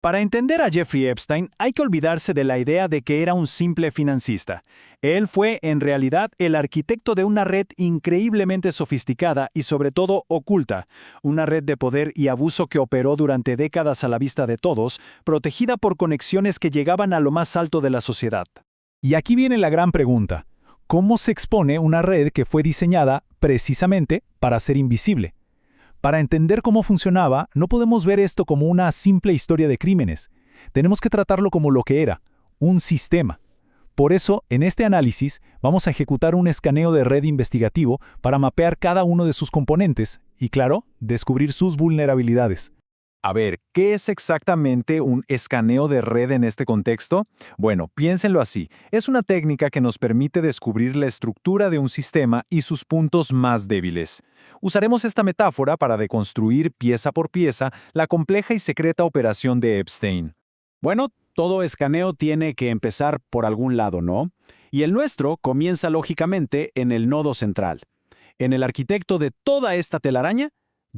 Para entender a Jeffrey Epstein, hay que olvidarse de la idea de que era un simple financista. Él fue, en realidad, el arquitecto de una red increíblemente sofisticada y, sobre todo, oculta. Una red de poder y abuso que operó durante décadas a la vista de todos, protegida por conexiones que llegaban a lo más alto de la sociedad. Y aquí viene la gran pregunta. ¿Cómo se expone una red que fue diseñada, precisamente, para ser invisible? Para entender cómo funcionaba, no podemos ver esto como una simple historia de crímenes. Tenemos que tratarlo como lo que era, un sistema. Por eso, en este análisis, vamos a ejecutar un escaneo de red investigativo para mapear cada uno de sus componentes y, claro, descubrir sus vulnerabilidades. A ver, ¿qué es exactamente un escaneo de red en este contexto? Bueno, piénsenlo así. Es una técnica que nos permite descubrir la estructura de un sistema y sus puntos más débiles. Usaremos esta metáfora para deconstruir pieza por pieza la compleja y secreta operación de Epstein. Bueno, todo escaneo tiene que empezar por algún lado, ¿no? Y el nuestro comienza lógicamente en el nodo central. En el arquitecto de toda esta telaraña,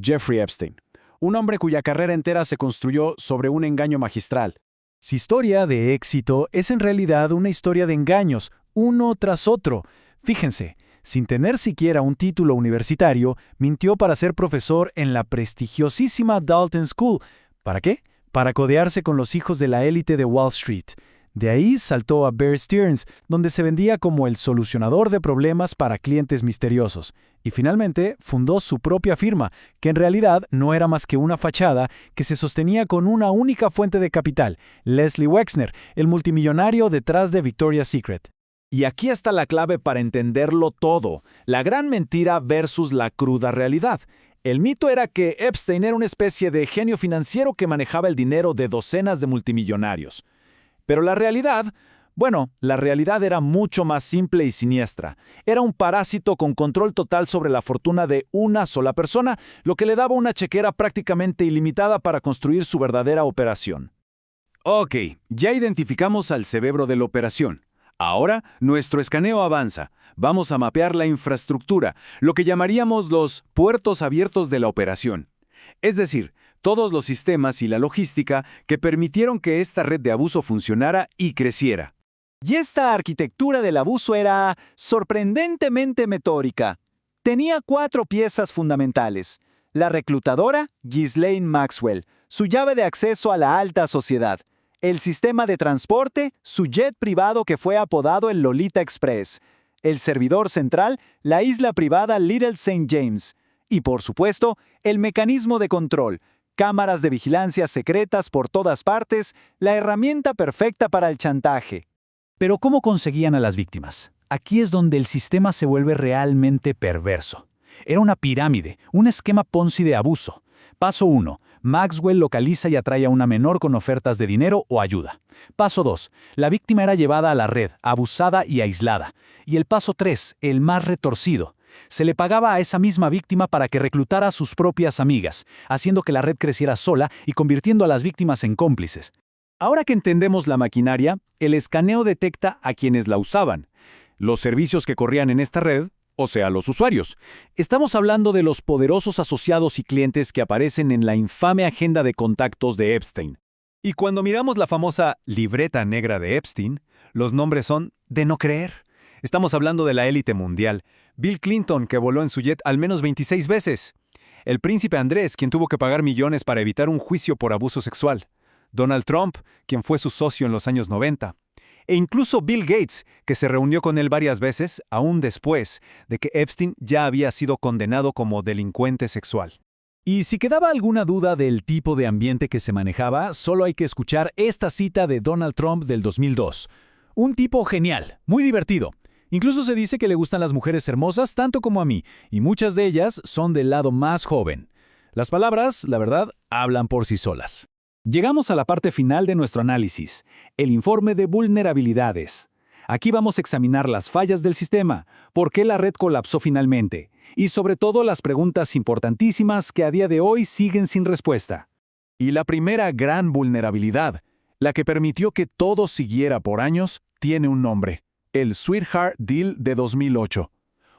Jeffrey Epstein. Un hombre cuya carrera entera se construyó sobre un engaño magistral. Su historia de éxito es en realidad una historia de engaños, uno tras otro. Fíjense, sin tener siquiera un título universitario, mintió para ser profesor en la prestigiosísima Dalton School. ¿Para qué? Para codearse con los hijos de la élite de Wall Street. De ahí saltó a Bear Stearns, donde se vendía como el solucionador de problemas para clientes misteriosos. Y finalmente fundó su propia firma, que en realidad no era más que una fachada que se sostenía con una única fuente de capital, Leslie Wexner, el multimillonario detrás de Victoria's Secret. Y aquí está la clave para entenderlo todo, la gran mentira versus la cruda realidad. El mito era que Epstein era una especie de genio financiero que manejaba el dinero de docenas de multimillonarios. Pero la realidad era mucho más simple y siniestra. Era un parásito con control total sobre la fortuna de una sola persona, lo que le daba una chequera prácticamente ilimitada para construir su verdadera operación. Ok, ya identificamos al cerebro de la operación. Ahora, nuestro escaneo avanza. Vamos a mapear la infraestructura, lo que llamaríamos los puertos abiertos de la operación. Es decir, todos los sistemas y la logística que permitieron que esta red de abuso funcionara y creciera. Y esta arquitectura del abuso era sorprendentemente metódica. Tenía 4 piezas fundamentales. La reclutadora, Ghislaine Maxwell, su llave de acceso a la alta sociedad. El sistema de transporte, su jet privado que fue apodado el Lolita Express. El servidor central, la isla privada Little St. James. Y por supuesto, el mecanismo de control, cámaras de vigilancia secretas por todas partes, la herramienta perfecta para el chantaje. Pero ¿cómo conseguían a las víctimas? Aquí es donde el sistema se vuelve realmente perverso. Era una pirámide, un esquema Ponzi de abuso. Paso 1. Maxwell localiza y atrae a una menor con ofertas de dinero o ayuda. Paso 2. La víctima era llevada a la red, abusada y aislada. Y el paso 3, el más retorcido. Se le pagaba a esa misma víctima para que reclutara a sus propias amigas, haciendo que la red creciera sola y convirtiendo a las víctimas en cómplices. Ahora que entendemos la maquinaria, el escaneo detecta a quienes la usaban, los servicios que corrían en esta red, o sea, los usuarios. Estamos hablando de los poderosos asociados y clientes que aparecen en la infame agenda de contactos de Epstein. Y cuando miramos la famosa libreta negra de Epstein, los nombres son de no creer. Estamos hablando de la élite mundial. Bill Clinton, que voló en su jet al menos 26 veces. El príncipe Andrés, quien tuvo que pagar millones para evitar un juicio por abuso sexual. Donald Trump, quien fue su socio en los años 90. E incluso Bill Gates, que se reunió con él varias veces, aún después de que Epstein ya había sido condenado como delincuente sexual. Y si quedaba alguna duda del tipo de ambiente que se manejaba, solo hay que escuchar esta cita de Donald Trump del 2002. Un tipo genial, muy divertido. Incluso se dice que le gustan las mujeres hermosas tanto como a mí, y muchas de ellas son del lado más joven. Las palabras, la verdad, hablan por sí solas. Llegamos a la parte final de nuestro análisis, el informe de vulnerabilidades. Aquí vamos a examinar las fallas del sistema, por qué la red colapsó finalmente, y sobre todo las preguntas importantísimas que a día de hoy siguen sin respuesta. Y la primera gran vulnerabilidad, la que permitió que todo siguiera por años, tiene un nombre: el Sweetheart Deal de 2008.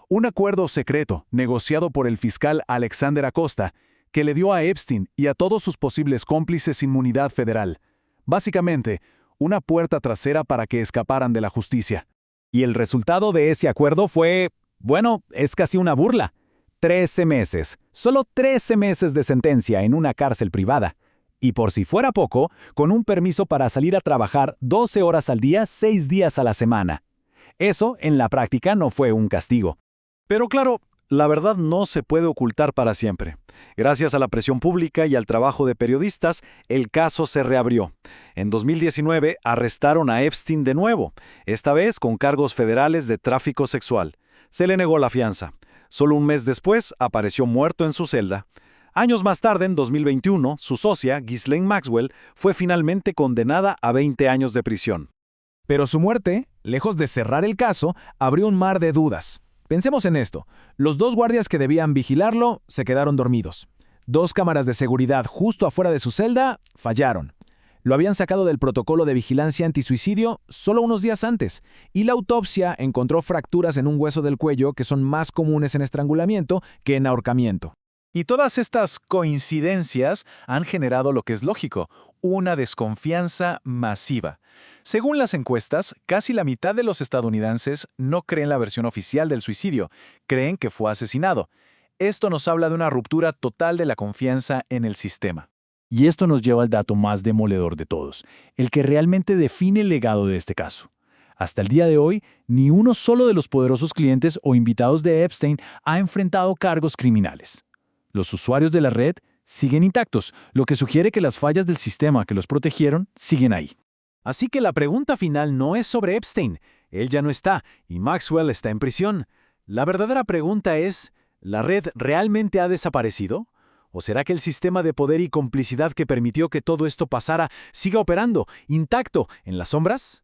Un acuerdo secreto negociado por el fiscal Alexander Acosta que le dio a Epstein y a todos sus posibles cómplices inmunidad federal. Básicamente, una puerta trasera para que escaparan de la justicia. Y el resultado de ese acuerdo fue, bueno, es casi una burla. 13 meses, solo 13 meses de sentencia en una cárcel privada. Y por si fuera poco, con un permiso para salir a trabajar 12 horas al día, 6 días a la semana. Eso, en la práctica, no fue un castigo. Pero claro, la verdad no se puede ocultar para siempre. Gracias a la presión pública y al trabajo de periodistas, el caso se reabrió. En 2019 arrestaron a Epstein de nuevo, esta vez con cargos federales de tráfico sexual. Se le negó la fianza. Solo un mes después apareció muerto en su celda. Años más tarde, en 2021, su socia, Ghislaine Maxwell, fue finalmente condenada a 20 años de prisión. Pero su muerte, lejos de cerrar el caso, abrió un mar de dudas. Pensemos en esto. Los 2 guardias que debían vigilarlo se quedaron dormidos. 2 cámaras de seguridad justo afuera de su celda fallaron. Lo habían sacado del protocolo de vigilancia antisuicidio solo unos días antes, y la autopsia encontró fracturas en un hueso del cuello que son más comunes en estrangulamiento que en ahorcamiento. Y todas estas coincidencias han generado lo que es lógico, una desconfianza masiva. Según las encuestas, casi la mitad de los estadounidenses no creen la versión oficial del suicidio, creen que fue asesinado. Esto nos habla de una ruptura total de la confianza en el sistema. Y esto nos lleva al dato más demoledor de todos, el que realmente define el legado de este caso. Hasta el día de hoy, ni uno solo de los poderosos clientes o invitados de Epstein ha enfrentado cargos criminales. Los usuarios de la red siguen intactos, lo que sugiere que las fallas del sistema que los protegieron siguen ahí. Así que la pregunta final no es sobre Epstein. Él ya no está, y Maxwell está en prisión. La verdadera pregunta es, ¿la red realmente ha desaparecido? ¿O será que el sistema de poder y complicidad que permitió que todo esto pasara siga operando, intacto, en las sombras?